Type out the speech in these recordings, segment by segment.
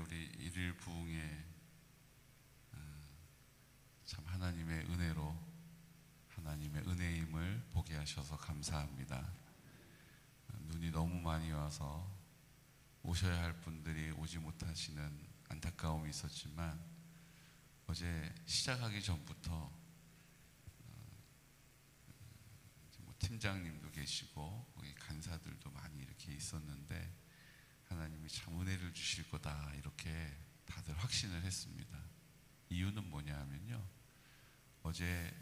우리 일일 부흥회 참 하나님의 은혜로 하나님의 은혜임을 보게 하셔서 감사합니다. 눈이 너무 많이 와서 오셔야 할 분들이 오지 못하시는 안타까움이 있었지만 어제 시작하기 전부터 팀장님도 계시고 거기 간사들도 많이 이렇게 있었는데 하나님이 참 은혜를 주실 거다 이렇게 다들 확신을 했습니다. 이유는 뭐냐 하면요, 어제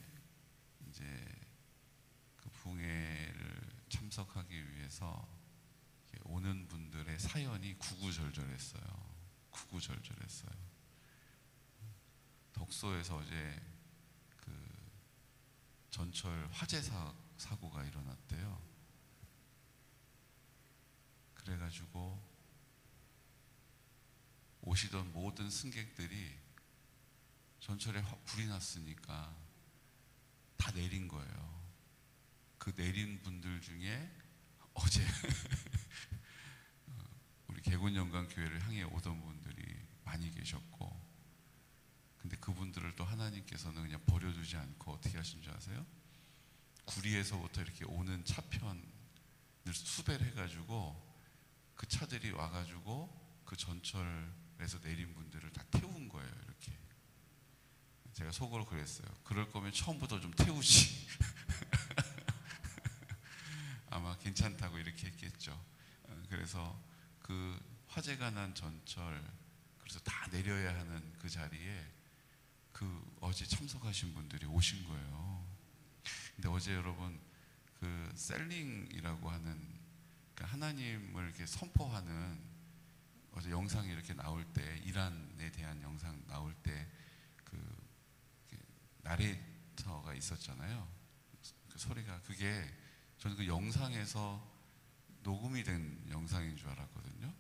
이제 그 부흥회를 참석하기 위해서 오는 분들의 사연이 구구절절했어요. 구구절절했어요. 덕소에서 어제 그 전철 화재 사고가 일어났대요. 그래가지고 오시던 모든 승객들이 전철에 불이 났으니까 다 내린 거예요. 그 내린 분들 중에 어제 우리 개군영광교회를 향해 오던 분들이 많이 계셨고, 근데 그분들을 또 하나님께서는 그냥 버려두지 않고 어떻게 하신 줄 아세요? 구리에서부터 이렇게 오는 차편을 수배를 해가지고 그 차들이 와가지고 그 전철에서 내린 분들을 다 태운 거예요. 이렇게 제가 속으로 그랬어요. 그럴 거면 처음부터 좀 태우지. 아마 괜찮다고 이렇게 했겠죠. 그래서 그 화재가 난 전철, 그래서 다 내려야 하는 그 자리에 그 어제 참석하신 분들이 오신 거예요. 근데 어제 여러분 그 셀링이라고 하는, 그러니까 하나님을 이렇게 선포하는 어제 영상이 이렇게 나올 때, 이란에 대한 영상 나올 때 그 나레이터가 있었잖아요. 그 소리가, 그게 저는 그 영상에서 녹음이 된 영상인 줄 알았거든요.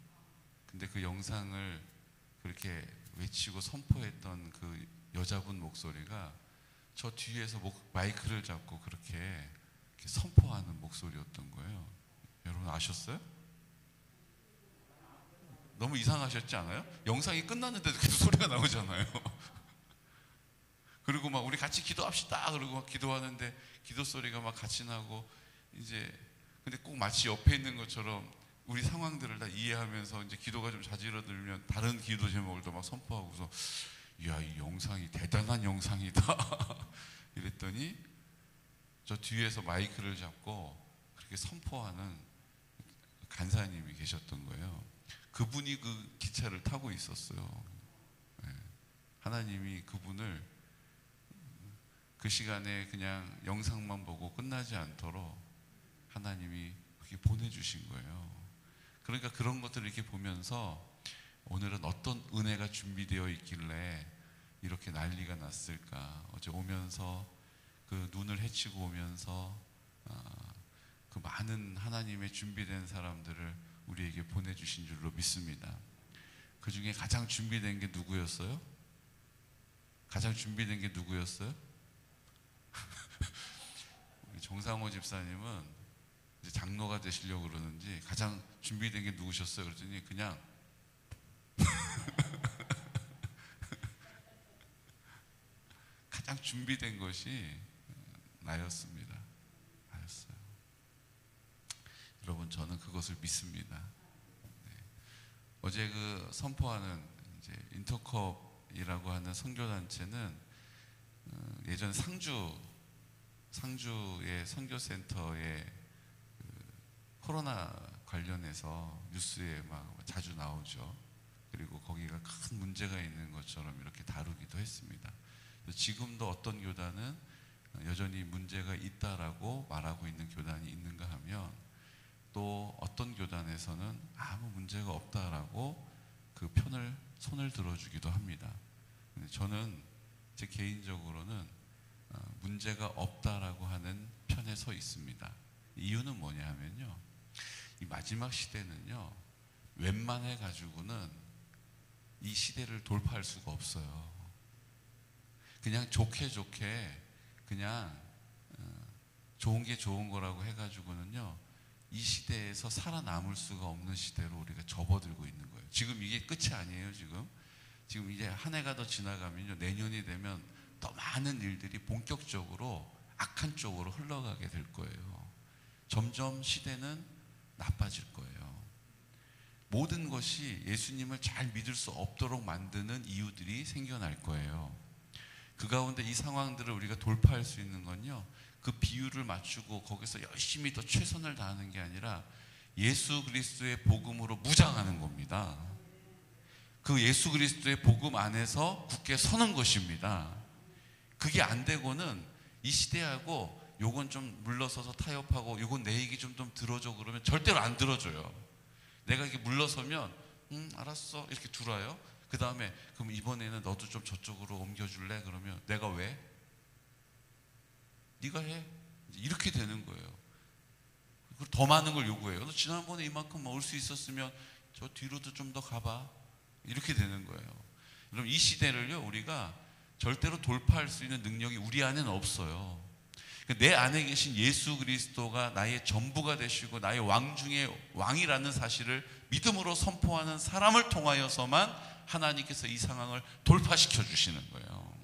근데 그 영상을 그렇게 외치고 선포했던 그 여자분 목소리가 저 뒤에서 마이크를 잡고 그렇게 선포하는 목소리였던 거예요. 여러분 아셨어요? 너무 이상하셨지 않아요? 영상이 끝났는데도 계속 소리가 나오잖아요. 그리고 막 우리 같이 기도합시다 그러고 막 기도하는데 기도 소리가 막 같이 나고, 이제 근데 꼭 마치 옆에 있는 것처럼 우리 상황들을 다 이해하면서 이제 기도가 좀 자지러들면 다른 기도 제목을 또 막 선포하고서, 이야, 이 영상이 대단한 영상이다. 이랬더니 저 뒤에서 마이크를 잡고 그렇게 선포하는 간사님이 계셨던 거예요. 그분이 그 기차를 타고 있었어요. 네. 하나님이 그분을 그 시간에 그냥 영상만 보고 끝나지 않도록 하나님이 그렇게 보내주신 거예요. 그러니까 그런 것들을 이렇게 보면서 오늘은 어떤 은혜가 준비되어 있길래 이렇게 난리가 났을까. 어제 오면서 그 눈을 헤치고 오면서 그 많은 하나님의 준비된 사람들을 우리에게 보내주신 줄로 믿습니다. 그 중에 가장 준비된 게 누구였어요? 가장 준비된 게 누구였어요? 정상호 집사님은 이제 장로가 되시려고 그러는지 가장 준비된 게 누구셨어요? 그랬더니 그냥 가장 준비된 것이 나였습니다. 나였어요. 여러분, 저는 그것을 믿습니다. 네. 어제 그 선포하는 이제 인터컵이라고 하는 선교단체는 예전 상주의 선교센터에 그 코로나 관련해서 뉴스에 막 자주 나오죠. 그리고 거기가 큰 문제가 있는 것처럼 이렇게 다루기도 했습니다. 지금도 어떤 교단은 여전히 문제가 있다라고 말하고 있는 교단이 있는가 하면, 또 어떤 교단에서는 아무 문제가 없다라고 그 손을 들어주기도 합니다. 근데 저는 제 개인적으로는 문제가 없다라고 하는 편에 서 있습니다. 이유는 뭐냐 하면요, 이 마지막 시대는요, 웬만해 가지고는 이 시대를 돌파할 수가 없어요. 그냥 좋게 그냥 좋은 게 좋은 거라고 해가지고는요, 이 시대에서 살아남을 수가 없는 시대로 우리가 접어들고 있는 거예요. 지금 이게 끝이 아니에요. 지금 이제 한 해가 더 지나가면요, 내년이 되면 더 많은 일들이 본격적으로 악한 쪽으로 흘러가게 될 거예요. 점점 시대는 나빠질 거예요. 모든 것이 예수님을 잘 믿을 수 없도록 만드는 이유들이 생겨날 거예요. 그 가운데 이 상황들을 우리가 돌파할 수 있는 건요, 그 비율을 맞추고 거기서 열심히 더 최선을 다하는 게 아니라 예수 그리스도의 복음으로 무장하는 겁니다. 그 예수 그리스도의 복음 안에서 굳게 서는 것입니다. 그게 안 되고는 이 시대하고 요건 좀 물러서서 타협하고 요건 내 얘기 좀 들어줘 그러면 절대로 안 들어줘요. 내가 이렇게 물러서면 알았어 이렇게 들어요. 그 다음에 그럼 이번에는 너도 좀 저쪽으로 옮겨줄래? 그러면 내가 왜? 네가 해. 이렇게 되는 거예요. 그리고 더 많은 걸 요구해요. 너 지난번에 이만큼 올 수 있었으면 저 뒤로도 좀 더 가봐. 이렇게 되는 거예요. 그럼 이 시대를요, 우리가 절대로 돌파할 수 있는 능력이 우리 안에는 없어요. 내 안에 계신 예수 그리스도가 나의 전부가 되시고 나의 왕 중에 왕이라는 사실을 믿음으로 선포하는 사람을 통하여서만 하나님께서 이 상황을 돌파시켜 주시는 거예요.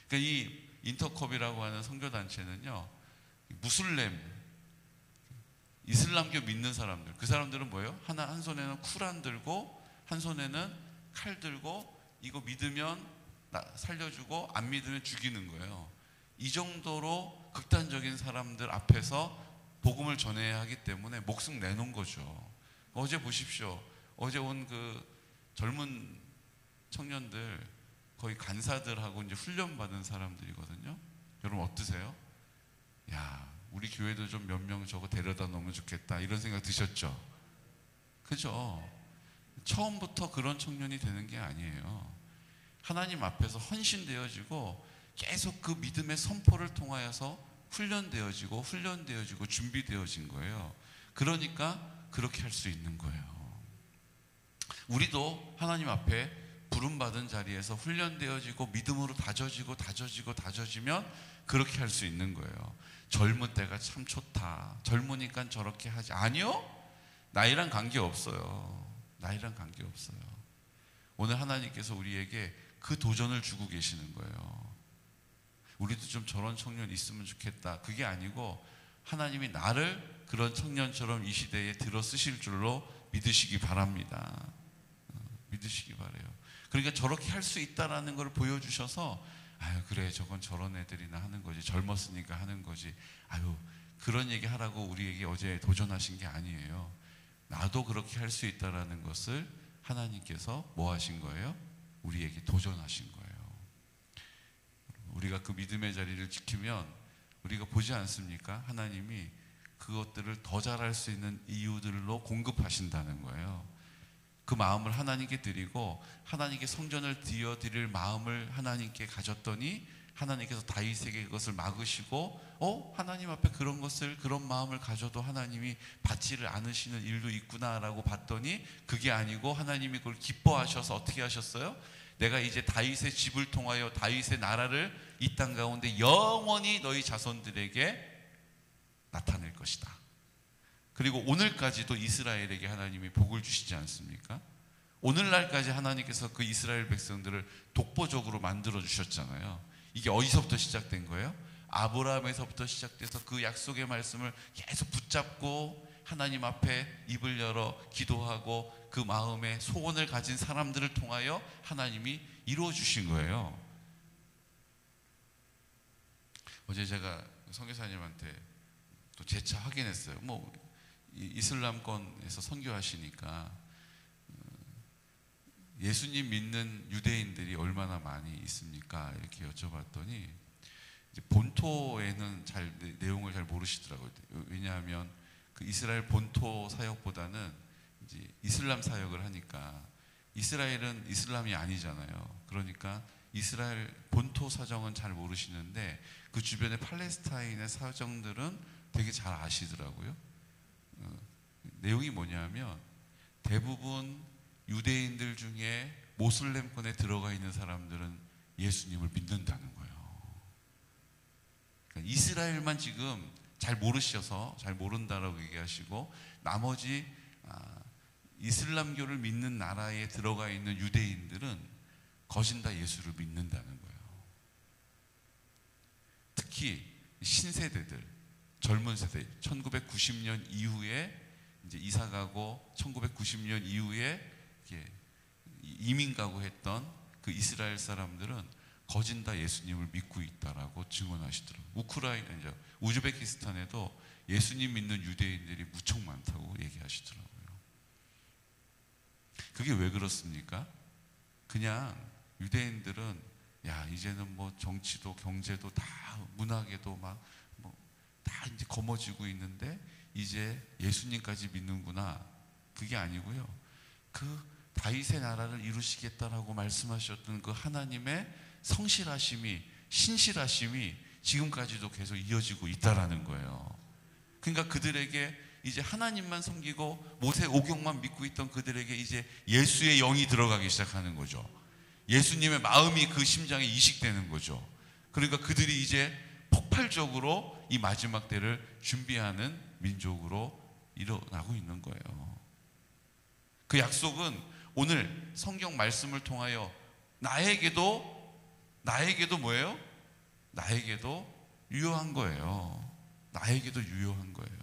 그러니까 이 인터컵이라고 하는 선교단체는요, 무슬림, 이슬람교 믿는 사람들, 그 사람들은 뭐예요? 한 손에는 쿠란 들고 한 손에는 칼 들고 이거 믿으면 살려주고 안 믿으면 죽이는 거예요. 이 정도로 극단적인 사람들 앞에서 복음을 전해야 하기 때문에 목숨 내놓은 거죠. 어제 보십시오. 어제 온 그 젊은 청년들 거의 간사들하고 이제 훈련받은 사람들이거든요. 여러분 어떠세요? 야, 우리 교회도 좀 몇 명 저거 데려다 놓으면 좋겠다 이런 생각 드셨죠? 그죠? 처음부터 그런 청년이 되는 게 아니에요. 하나님 앞에서 헌신되어지고 계속 그 믿음의 선포를 통하여서 훈련되어지고 준비되어진 거예요. 그러니까 그렇게 할 수 있는 거예요. 우리도 하나님 앞에 부름받은 자리에서 훈련되어지고 믿음으로 다져지면 그렇게 할 수 있는 거예요. 젊은 때가 참 좋다. 젊으니까 저렇게 하지. 아니요. 나이랑 관계없어요. 나이랑 관계없어요. 오늘 하나님께서 우리에게 그 도전을 주고 계시는 거예요. 우리도 좀 저런 청년 있으면 좋겠다. 그게 아니고 하나님이 나를 그런 청년처럼 이 시대에 들어 쓰실 줄로 믿으시기 바랍니다. 믿으시기 바래요. 그러니까 저렇게 할 수 있다라는 걸 보여주셔서 아유 그래 저건 저런 애들이나 하는 거지, 젊었으니까 하는 거지, 아유 그런 얘기 하라고 우리에게 어제 도전하신 게 아니에요. 나도 그렇게 할 수 있다라는 것을 하나님께서 뭐 하신 거예요? 우리에게 도전하신 거예요. 우리가 그 믿음의 자리를 지키면 우리가 보지 않습니까? 하나님이 그것들을 더 잘할 수 있는 이유들로 공급하신다는 거예요. 그 마음을 하나님께 드리고 하나님께 성전을 드릴 마음을 하나님께 가졌더니 하나님께서 다윗에게 그것을 막으시고 하나님 앞에 그런 마음을 가져도 하나님이 받지를 않으시는 일도 있구나라고 봤더니 그게 아니고 하나님이 그걸 기뻐하셔서 어떻게 하셨어요? 내가 이제 다윗의 집을 통하여 다윗의 나라를 이 땅 가운데 영원히 너희 자손들에게 나타낼 것이다. 그리고 오늘까지도 이스라엘에게 하나님이 복을 주시지 않습니까? 오늘날까지 하나님께서 그 이스라엘 백성들을 독보적으로 만들어 주셨잖아요. 이게 어디서부터 시작된 거예요? 아브라함에서부터 시작돼서 그 약속의 말씀을 계속 붙잡고 하나님 앞에 입을 열어 기도하고 그 마음에 소원을 가진 사람들을 통하여 하나님이 이루어 주신 거예요. 어제 제가 선교사님한테 또 재차 확인했어요. 이슬람권에서 선교하시니까 예수님 믿는 유대인들이 얼마나 많이 있습니까? 이렇게 여쭤봤더니 이제 본토에는 내용을 잘 모르시더라고요. 왜냐하면 그 이스라엘 본토 사역보다는 이제 이슬람 사역을 하니까 이스라엘은 이슬람이 아니잖아요. 그러니까 이스라엘 본토 사정은 잘 모르시는데 그 주변의 팔레스타인의 사정들은 되게 잘 아시더라고요. 내용이 뭐냐면 대부분 유대인들 중에 모슬렘권에 들어가 있는 사람들은 예수님을 믿는다는 거예요. 그러니까 이스라엘만 지금 잘 모르셔서 잘 모른다라고 얘기하시고, 나머지 이슬람교를 믿는 나라에 들어가 있는 유대인들은 거진 다 예수를 믿는다는 거예요. 특히 신세대들, 젊은 세대, 1990년 이후에 이제 이사 가고 1990년 이후에 이민 가고 했던 그 이스라엘 사람들은 거진 다 예수님을 믿고 있다라고 증언하시더라고요. 이제 우즈베키스탄에도 예수님 믿는 유대인들이 무척 많다고 얘기하시더라고요. 그게 왜 그렇습니까? 그냥 유대인들은 야, 이제는 뭐 정치도 경제도 다, 문학에도 막 다 이제 거머쥐고 있는데 이제 예수님까지 믿는구나. 그게 아니고요. 그 다윗의 나라를 이루시겠다라고 말씀하셨던 그 하나님의 성실하심이, 신실하심이 지금까지도 계속 이어지고 있다라는 거예요. 그러니까 그들에게 이제 하나님만 섬기고 모세 오경만 믿고 있던 그들에게 이제 예수의 영이 들어가기 시작하는 거죠. 예수님의 마음이 그 심장에 이식되는 거죠. 그러니까 그들이 이제 폭발적으로 이 마지막 때를 준비하는 민족으로 일어나고 있는 거예요. 그 약속은 오늘 성경 말씀을 통하여 나에게도 뭐예요? 나에게도 유효한 거예요. 나에게도 유효한 거예요.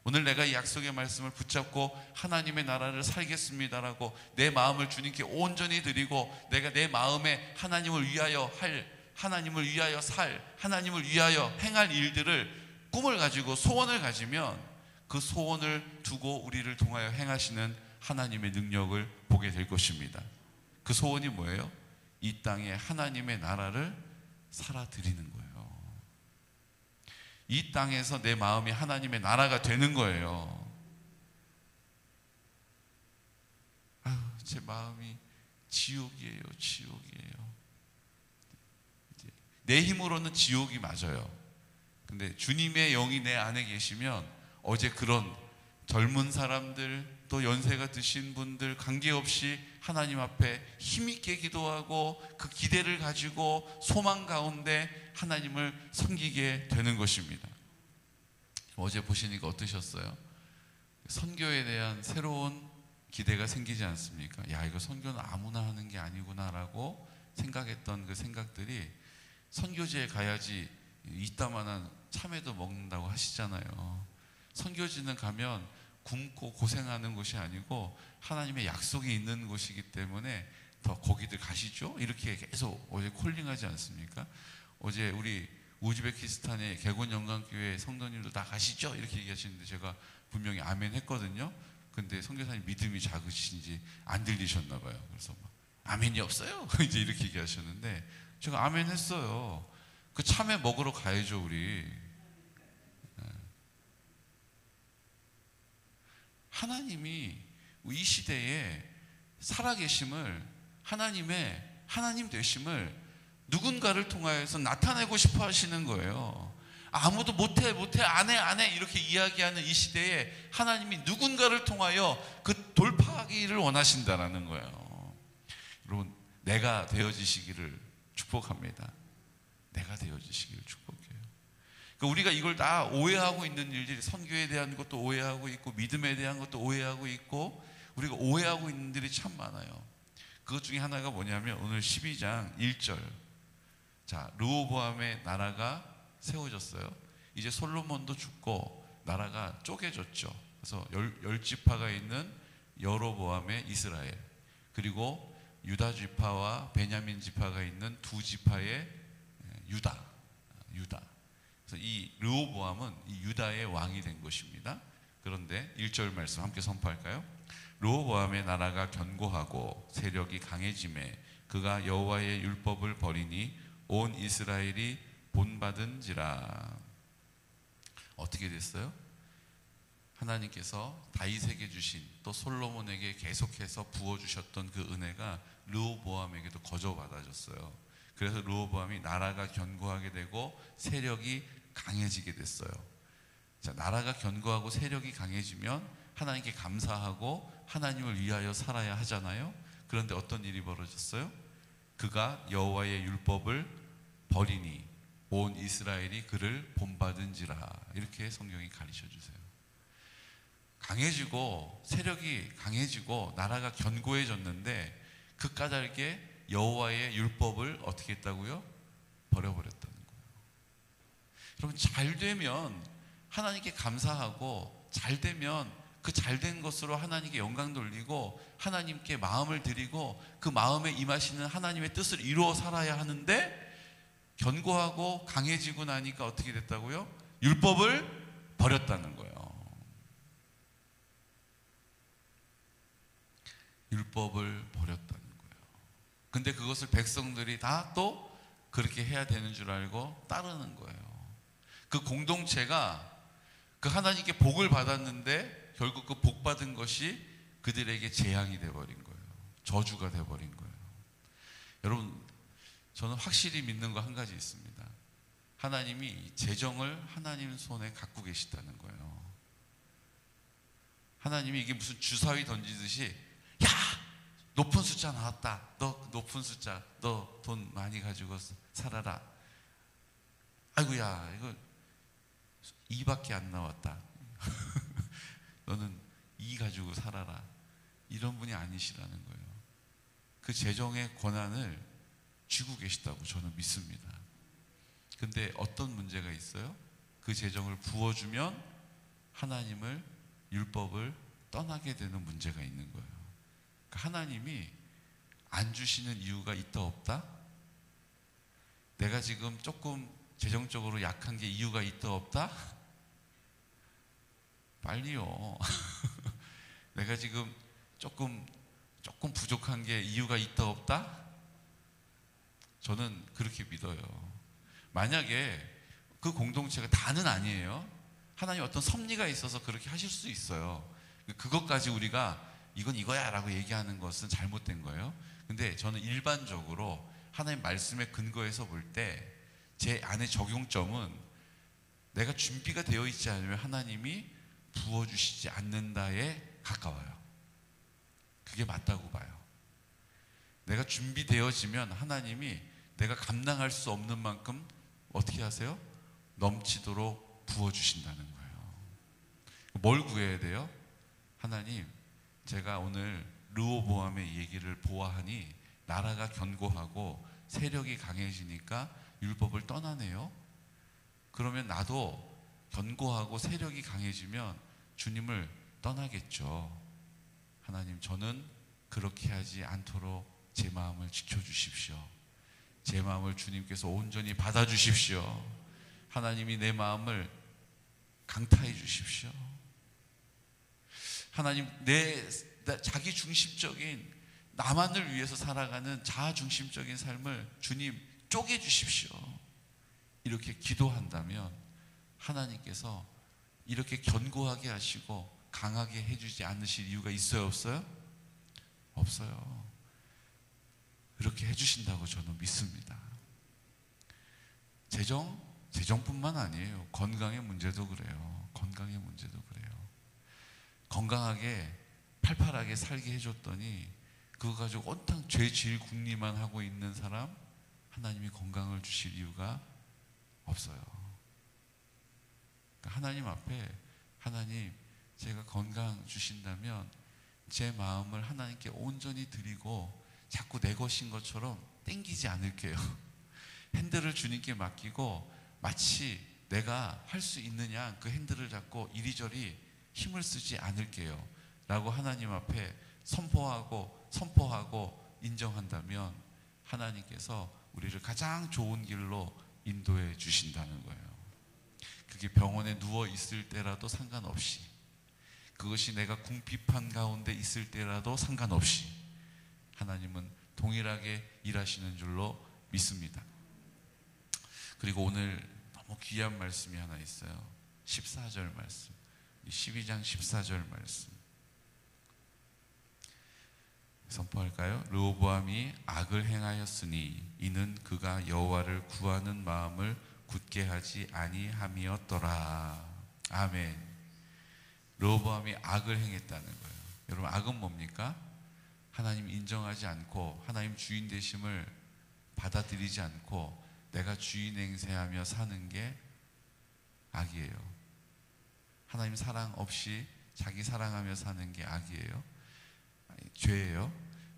오늘 내가 이 약속의 말씀을 붙잡고 하나님의 나라를 살겠습니다라고 내 마음을 주님께 온전히 드리고, 내가 내 마음에 하나님을 위하여 하나님을 위하여 행할 일들을, 꿈을 가지고 소원을 가지면 그 소원을 두고 우리를 통하여 행하시는 하나님의 능력을 보게 될 것입니다. 그 소원이 뭐예요? 이 땅에 하나님의 나라를 살아드리는 거예요. 이 땅에서 내 마음이 하나님의 나라가 되는 거예요. 제 마음이 지옥이에요. 내 힘으로는 지옥이 맞아요. 근데 주님의 영이 내 안에 계시면, 어제 그런 젊은 사람들, 또 연세가 드신 분들 관계없이 하나님 앞에 힘있게 기도하고 그 기대를 가지고 소망 가운데 하나님을 섬기게 되는 것입니다. 어제 보시니까 어떠셨어요? 선교에 대한 새로운 기대가 생기지 않습니까? 야, 이거 선교는 아무나 하는 게 아니구나라고 생각했던 그 생각들이, 선교지에 가야지 이따만한 참외도 먹는다고 하시잖아요. 선교지는 가면 굶고 고생하는 곳이 아니고 하나님의 약속이 있는 곳이기 때문에 더 거기들 가시죠? 이렇게 계속 어제 콜링하지 않습니까? 어제 우리 우즈베키스탄의 개곤영광교회 성도님도 다 가시죠? 이렇게 얘기하시는데 제가 분명히 아멘 했거든요. 근데 선교사님 믿음이 작으신지 안 들리셨나 봐요. 그래서 막 아멘이 없어요? 이제 이렇게 얘기하셨는데 제가 아멘 했어요. 그 참외 먹으러 가야죠, 우리. 하나님이 이 시대에 살아계심을, 하나님 되심을 누군가를 통하여서 나타내고 싶어 하시는 거예요. 아무도 못해 안 해 이렇게 이야기하는 이 시대에 하나님이 누군가를 통하여 그 돌파하기를 원하신다라는 거예요. 여러분, 내가 되어지시기를 축복합니다. 내가 되어지시기를 축복해요. 그러니까 우리가 이걸 다 오해하고 있는 일들이, 선교에 대한 것도 오해하고 있고 믿음에 대한 것도 오해하고 있고, 우리가 오해하고 있는 일들이 참 많아요. 그것 중에 하나가 뭐냐면 오늘 12장 1절. 자, 르호보암의 나라가 세워졌어요. 이제 솔로몬도 죽고 나라가 쪼개졌죠. 그래서 열 지파가 있는 여로보암의 이스라엘, 그리고 유다 지파와 베냐민 지파가 있는 두 지파의 유다. 그래서 이 르호보암은 이 유다의 왕이 된 것입니다. 그런데 1절 말씀 함께 선포할까요? 르호보암의 나라가 견고하고 세력이 강해지매 그가 여호와의 율법을 버리니 온 이스라엘이 본받은지라. 어떻게 됐어요? 하나님께서 다윗에게 주신, 또 솔로몬에게 계속해서 부어주셨던 그 은혜가 르호보암에게도 거저 받아졌어요. 그래서 르호보암이 나라가 견고하게 되고 세력이 강해지게 됐어요. 자, 나라가 견고하고 세력이 강해지면 하나님께 감사하고 하나님을 위하여 살아야 하잖아요. 그런데 어떤 일이 벌어졌어요? 그가 여호와의 율법을 버리니, 온 이스라엘이 그를 본받은지라. 이렇게 성경이 가르쳐 주세요. 강해지고 세력이 강해지고 나라가 견고해졌는데 그 까닭에 여호와의 율법을 어떻게 했다고요? 버려버렸다는 거예요. 여러분, 잘 되면 하나님께 감사하고, 잘 되면 그 잘된 것으로 하나님께 영광 돌리고 하나님께 마음을 드리고 그 마음에 임하시는 하나님의 뜻을 이루어 살아야 하는데, 견고하고 강해지고 나니까 어떻게 됐다고요? 율법을 버렸다는 거예요. 율법을 버렸다는 거예요. 근데 그것을 백성들이 다 또 그렇게 해야 되는 줄 알고 따르는 거예요. 그 공동체가 그 하나님께 복을 받았는데 결국 그 복 받은 것이 그들에게 재앙이 돼버린 거예요. 저주가 돼버린 거예요. 여러분, 저는 확실히 믿는 거 한 가지 있습니다. 하나님이 재정을 하나님 손에 갖고 계시다는 거예요. 하나님이 이게 무슨 주사위 던지듯이, 야! 높은 숫자 나왔다. 너 높은 숫자, 너 돈 많이 가지고 살아라. 아이고야, 이거 2밖에 안 나왔다. 너는 2 가지고 살아라. 이런 분이 아니시라는 거예요. 그 재정의 권한을 쥐고 계시다고 저는 믿습니다. 근데 어떤 문제가 있어요? 그 재정을 부어주면 하나님을, 율법을 떠나게 되는 문제가 있는 거예요. 그러니까 하나님이 안 주시는 이유가 있다 없다? 내가 지금 조금 재정적으로 약한 게 이유가 있다 없다? 빨리요. 내가 지금 조금 부족한 게 이유가 있다 없다? 저는 그렇게 믿어요. 만약에 그 공동체가 다는 아니에요. 하나님 어떤 섭리가 있어서 그렇게 하실 수 있어요. 그것까지 우리가 이건 이거야 라고 얘기하는 것은 잘못된 거예요. 근데 저는 일반적으로 하나님 말씀에 근거해서 볼 때 제 안의 적용점은 내가 준비가 되어 있지 않으면 하나님이 부어주시지 않는다에 가까워요. 그게 맞다고 봐요. 내가 준비되어지면 하나님이 내가 감당할 수 없는 만큼 어떻게 하세요? 넘치도록 부어주신다는 거예요. 뭘 구해야 돼요? 하나님, 제가 오늘 르호보암의 얘기를 보아하니 나라가 견고하고 세력이 강해지니까 율법을 떠나네요. 그러면 나도 견고하고 세력이 강해지면 주님을 떠나겠죠. 하나님, 저는 그렇게 하지 않도록 제 마음을 지켜주십시오. 제 마음을 주님께서 온전히 받아주십시오. 하나님이 내 마음을 강타해 주십시오. 하나님, 자기 중심적인, 나만을 위해서 살아가는 자아 중심적인 삶을 주님 쪼개 주십시오. 이렇게 기도한다면 하나님께서 이렇게 견고하게 하시고 강하게 해주지 않으실 이유가 있어요, 없어요? 없어요. 그렇게 해주신다고 저는 믿습니다. 재정뿐만 아니에요. 건강의 문제도 그래요. 건강의 문제도 그래요. 건강하게 팔팔하게 살게 해줬더니 그거 가지고 온통 죄질 궁리만 하고 있는 사람, 하나님이 건강을 주실 이유가 없어요. 그러니까 하나님 앞에, 하나님, 제가 건강 주신다면 제 마음을 하나님께 온전히 드리고 자꾸 내 것인 것처럼 땡기지 않을게요. 핸들을 주님께 맡기고 마치 내가 할 수 있는 양 그 핸들을 잡고 이리저리 힘을 쓰지 않을게요 라고 하나님 앞에 선포하고 인정한다면 하나님께서 우리를 가장 좋은 길로 인도해 주신다는 거예요. 그게 병원에 누워 있을 때라도 상관없이, 그것이 내가 궁핍한 가운데 있을 때라도 상관없이 하나님은 동일하게 일하시는 줄로 믿습니다. 그리고 오늘 너무 귀한 말씀이 하나 있어요. 14절 말씀, 12장 14절 말씀 선포할까요? 르호보암이 악을 행하였으니 이는 그가 여호와를 구하는 마음을 굳게 하지 아니함이었더라. 아멘. 르호보암이 악을 행했다는 거예요. 여러분, 악은 뭡니까? 하나님 인정하지 않고 하나님 주인 되심을 받아들이지 않고 내가 주인 행세하며 사는 게 악이에요. 하나님 사랑 없이 자기 사랑하며 사는 게 악이에요. 죄예요.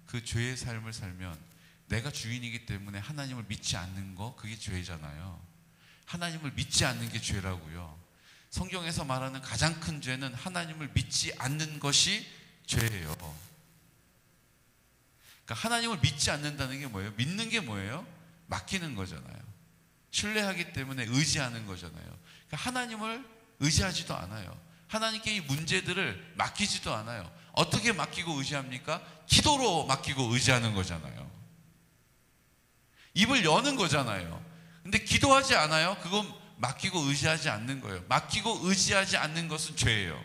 그 죄의 삶을 살면 내가 주인이기 때문에 하나님을 믿지 않는 거, 그게 죄잖아요. 하나님을 믿지 않는 게 죄라고요. 성경에서 말하는 가장 큰 죄는 하나님을 믿지 않는 것이 죄예요. 그러니까 하나님을 믿지 않는다는 게 뭐예요? 믿는 게 뭐예요? 맡기는 거잖아요. 신뢰하기 때문에 의지하는 거잖아요. 그러니까 하나님을 의지하지도 않아요. 하나님께 이 문제들을 맡기지도 않아요. 어떻게 맡기고 의지합니까? 기도로 맡기고 의지하는 거잖아요. 입을 여는 거잖아요. 근데 기도하지 않아요? 그건 맡기고 의지하지 않는 거예요. 맡기고 의지하지 않는 것은 죄예요.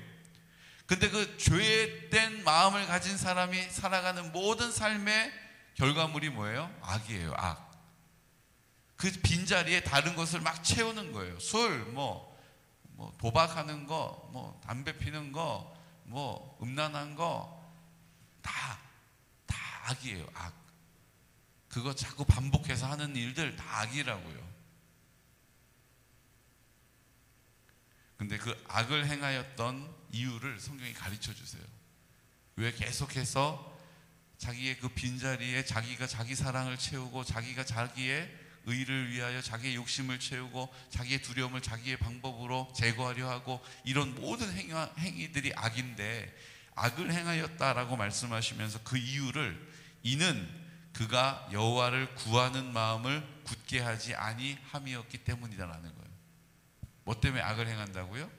근데 그 죄된 마음을 가진 사람이 살아가는 모든 삶의 결과물이 뭐예요? 악이에요. 악. 그 빈자리에 다른 것을 막 채우는 거예요. 술, 뭐 도박하는 거, 뭐 담배 피는 거, 뭐 음란한 거, 다 악이에요. 악. 그거 자꾸 반복해서 하는 일들 다 악이라고요. 근데 그 악을 행하였던 이유를 성경이 가르쳐 주세요. 왜 계속해서 자기의 그 빈자리에 자기가 자기 사랑을 채우고 자기가 자기의 의를 위하여 자기의 욕심을 채우고 자기의 두려움을 자기의 방법으로 제거하려 하고, 이런 모든 행위들이 악인데, 악을 행하였다라고 말씀하시면서 그 이유를, 이는 그가 여호와를 구하는 마음을 굳게 하지 아니함이었기 때문이다라는 거예요. 뭐 때문에 악을 행한다고요?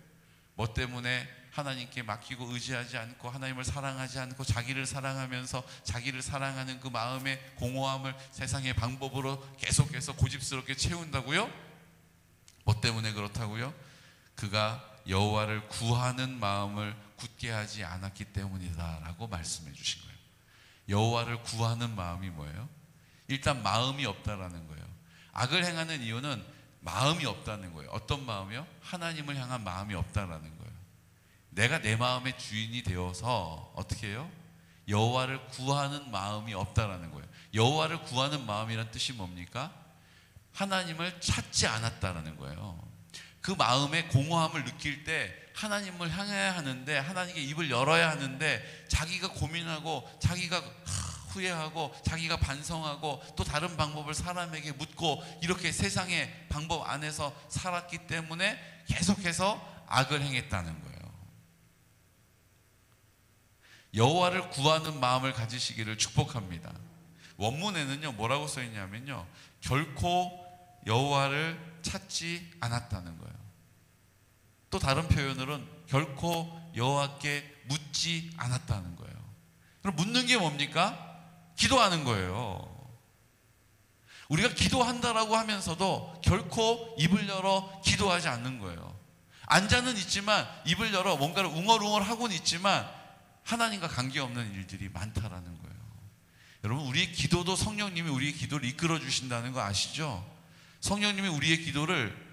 뭐 때문에 하나님께 맡기고 의지하지 않고 하나님을 사랑하지 않고 자기를 사랑하면서 자기를 사랑하는 그 마음의 공허함을 세상의 방법으로 계속해서 고집스럽게 채운다고요? 뭐 때문에 그렇다고요? 그가 여호와를 구하는 마음을 굳게 하지 않았기 때문이다 라고 말씀해 주신 거예요. 여호와를 구하는 마음이 뭐예요? 일단 마음이 없다라는 거예요. 악을 행하는 이유는 마음이 없다는 거예요. 어떤 마음이요? 하나님을 향한 마음이 없다라는 거예요. 내가 내 마음의 주인이 되어서 어떻게 해요? 여호와를 구하는 마음이 없다라는 거예요. 여호와를 구하는 마음이란 뜻이 뭡니까? 하나님을 찾지 않았다라는 거예요. 그 마음의 공허함을 느낄 때 하나님을 향해야 하는데, 하나님께 입을 열어야 하는데, 자기가 고민하고 자기가 후회하고 자기가 반성하고 또 다른 방법을 사람에게 묻고 이렇게 세상의 방법 안에서 살았기 때문에 계속해서 악을 행했다는 거예요. 여호와를 구하는 마음을 가지시기를 축복합니다. 원문에는요 뭐라고 써 있냐면요, 결코 여호와를 찾지 않았다는 거예요. 또 다른 표현으로는 결코 여호와께 묻지 않았다는 거예요. 그럼 묻는 게 뭡니까? 기도하는 거예요. 우리가 기도한다라고 하면서도 결코 입을 열어 기도하지 않는 거예요. 앉아는 있지만, 입을 열어 뭔가를 웅얼웅얼 하고는 있지만 하나님과 관계없는 일들이 많다라는 거예요. 여러분, 우리의 기도도 성령님이 우리의 기도를 이끌어 주신다는 거 아시죠? 성령님이 우리의 기도를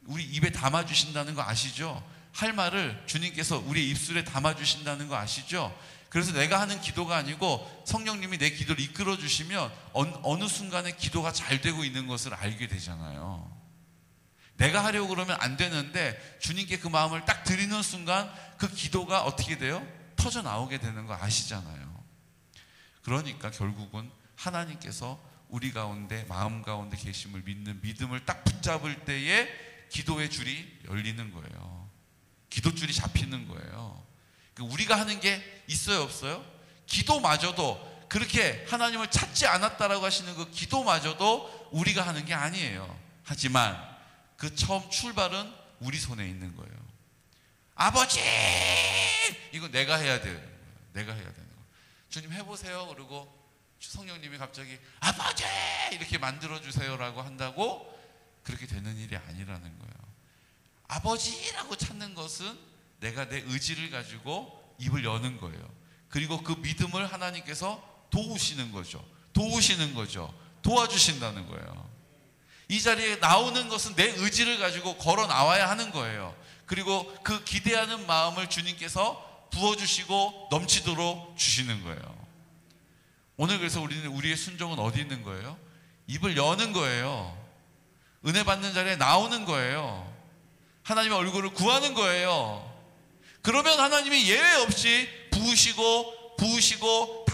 우리 입에 담아 주신다는 거 아시죠? 할 말을 주님께서 우리의 입술에 담아 주신다는 거 아시죠? 그래서 내가 하는 기도가 아니고 성령님이 내 기도를 이끌어 주시면 어느 순간에 기도가 잘 되고 있는 것을 알게 되잖아요. 내가 하려고 그러면 안 되는데 주님께 그 마음을 딱 드리는 순간 그 기도가 어떻게 돼요? 터져 나오게 되는 거 아시잖아요. 그러니까 결국은 하나님께서 우리 가운데, 마음 가운데 계심을 믿는 믿음을 딱 붙잡을 때에 기도의 줄이 열리는 거예요. 기도줄이 잡히는 거예요. 우리가 하는 게 있어요, 없어요? 기도마저도 그렇게 하나님을 찾지 않았다라고 하시는 그 기도마저도 우리가 하는 게 아니에요. 하지만 그 처음 출발은 우리 손에 있는 거예요. 아버지! 이거 내가 해야 돼요. 내가 해야 되는 거예요. 주님 해보세요. 그리고 성령님이 갑자기 아버지! 이렇게 만들어주세요라고 한다고 그렇게 되는 일이 아니라는 거예요. 아버지라고 찾는 것은 내가 내 의지를 가지고 입을 여는 거예요. 그리고 그 믿음을 하나님께서 도우시는 거죠. 도와주신다는 거예요. 이 자리에 나오는 것은 내 의지를 가지고 걸어 나와야 하는 거예요. 그리고 그 기대하는 마음을 주님께서 부어주시고 넘치도록 주시는 거예요. 오늘 그래서 우리는 우리의 순종은 어디 있는 거예요? 입을 여는 거예요. 은혜 받는 자리에 나오는 거예요. 하나님의 얼굴을 구하는 거예요. 그러면 하나님이 예외 없이 부으시고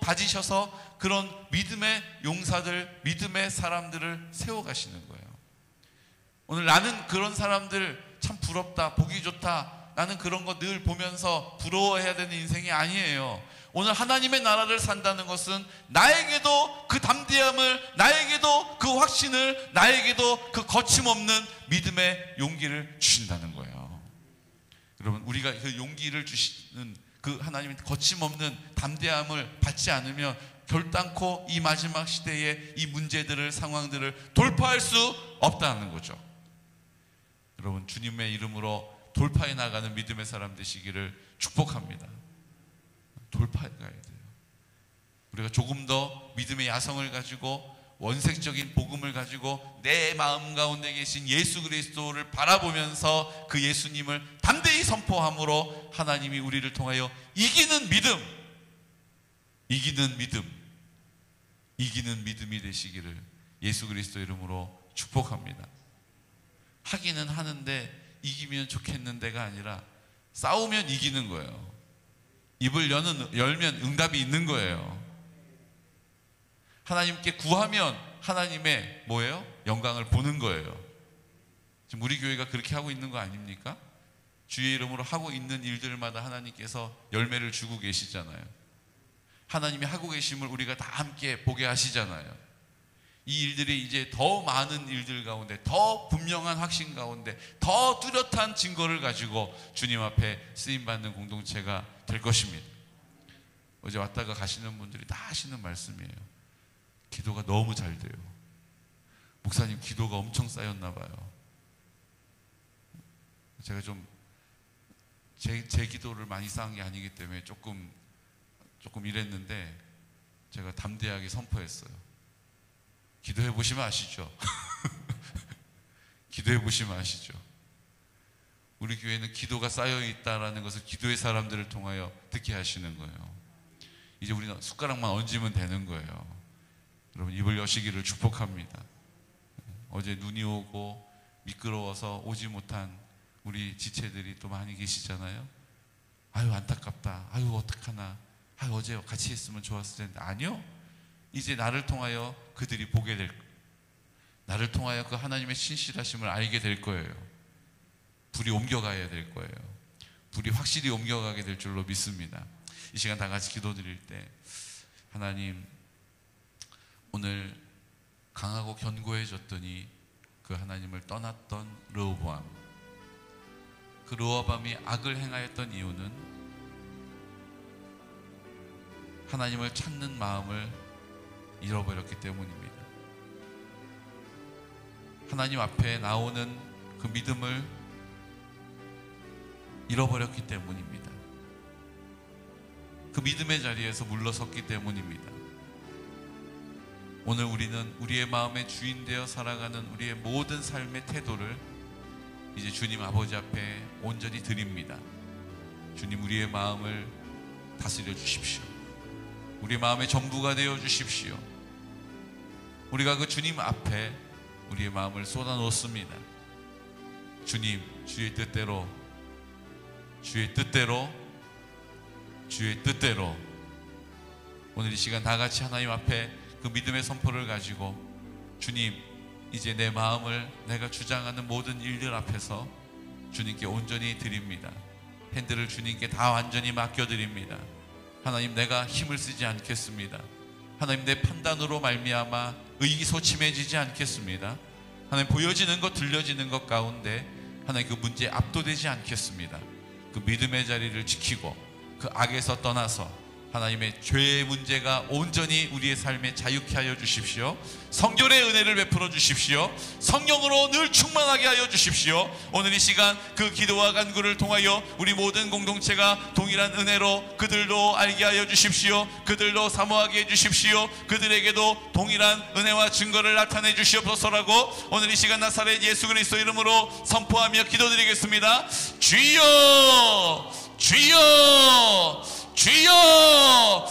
다지셔서 그런 믿음의 용사들, 믿음의 사람들을 세워가시는 거예요. 오늘 나는 그런 사람들 참 부럽다, 보기 좋다, 나는 그런 거 늘 보면서 부러워해야 되는 인생이 아니에요. 오늘 하나님의 나라를 산다는 것은 나에게도 그 담대함을, 나에게도 그 확신을, 나에게도 그 거침없는 믿음의 용기를 주신다는 거예요. 여러분, 우리가 그 용기를 주시는 그 하나님의 거침없는 담대함을 받지 않으면 결단코 이 마지막 시대의 이 문제들을, 상황들을 돌파할 수 없다는 거죠. 여러분, 주님의 이름으로 돌파해 나가는 믿음의 사람 되시기를 축복합니다. 돌파해 가야 돼요. 우리가 조금 더 믿음의 야성을 가지고 원색적인 복음을 가지고 내 마음 가운데 계신 예수 그리스도를 바라보면서 그 예수님을 담대히 선포함으로 하나님이 우리를 통하여 이기는 믿음이 되시기를 예수 그리스도 이름으로 축복합니다. 하기는 하는데 이기면 좋겠는데가 아니라 싸우면 이기는 거예요. 입을 열면 응답이 있는 거예요. 하나님께 구하면 하나님의 뭐예요? 영광을 보는 거예요. 지금 우리 교회가 그렇게 하고 있는 거 아닙니까? 주의 이름으로 하고 있는 일들마다 하나님께서 열매를 주고 계시잖아요. 하나님이 하고 계심을 우리가 다 함께 보게 하시잖아요. 이 일들이 이제 더 많은 일들 가운데, 더 분명한 확신 가운데, 더 뚜렷한 증거를 가지고 주님 앞에 쓰임받는 공동체가 될 것입니다. 어제 왔다가 가시는 분들이 다 하시는 말씀이에요. 기도가 너무 잘 돼요. 목사님, 기도가 엄청 쌓였나 봐요. 제가 좀 제 기도를 많이 쌓은 게 아니기 때문에 조금 이랬는데 제가 담대하게 선포했어요. 기도해 보시면 아시죠? 기도해 보시면 아시죠? 우리 교회는 기도가 쌓여 있다라는 것을 기도의 사람들을 통하여 듣게 하시는 거예요. 이제 우리는 숟가락만 얹으면 되는 거예요. 여러분, 입을 여시기를 축복합니다. 어제 눈이 오고 미끄러워서 오지 못한 우리 지체들이 또 많이 계시잖아요. 아유, 안타깝다. 아유, 어떡하나. 아유, 어제 같이 했으면 좋았을 텐데. 아니요. 이제 나를 통하여 그들이 보게 될 거예요. 나를 통하여 그 하나님의 신실하심을 알게 될 거예요. 불이 옮겨가야 될 거예요. 불이 확실히 옮겨가게 될 줄로 믿습니다. 이 시간 다 같이 기도드릴 때, 하나님, 오늘 강하고 견고해졌더니 그 하나님을 떠났던 르호보암, 그 르호보암이 악을 행하였던 이유는 하나님을 찾는 마음을 잃어버렸기 때문입니다. 하나님 앞에 나오는 그 믿음을 잃어버렸기 때문입니다. 그 믿음의 자리에서 물러섰기 때문입니다. 오늘 우리는 우리의 마음의 주인 되어 살아가는 우리의 모든 삶의 태도를 이제 주님 아버지 앞에 온전히 드립니다. 주님, 우리의 마음을 다스려 주십시오. 우리의 마음의 전부가 되어 주십시오. 우리가 그 주님 앞에 우리의 마음을 쏟아 놓습니다. 주님, 주의 뜻대로 오늘 이 시간 다 같이 하나님 앞에 그 믿음의 선포를 가지고, 주님, 이제 내 마음을 내가 주장하는 모든 일들 앞에서 주님께 온전히 드립니다. 핸들을 주님께 다 완전히 맡겨드립니다. 하나님, 내가 힘을 쓰지 않겠습니다. 하나님, 내 판단으로 말미암아 의기소침해지지 않겠습니다. 하나님, 보여지는 것, 들려지는 것 가운데 하나님 그 문제에 압도되지 않겠습니다. 그 믿음의 자리를 지키고 그 악에서 떠나서 하나님의 죄의 문제가 온전히 우리의 삶에 자유케 하여 주십시오. 성결의 은혜를 베풀어 주십시오. 성령으로 늘 충만하게 하여 주십시오. 오늘 이 시간 그 기도와 간구를 통하여 우리 모든 공동체가 동일한 은혜로 그들도 알게 하여 주십시오. 그들도 사모하게 해 주십시오. 그들에게도 동일한 은혜와 증거를 나타내 주시옵소서라고 오늘 이 시간 나사렛 예수 그리스도 이름으로 선포하며 기도드리겠습니다. 주여, 주여, 주여.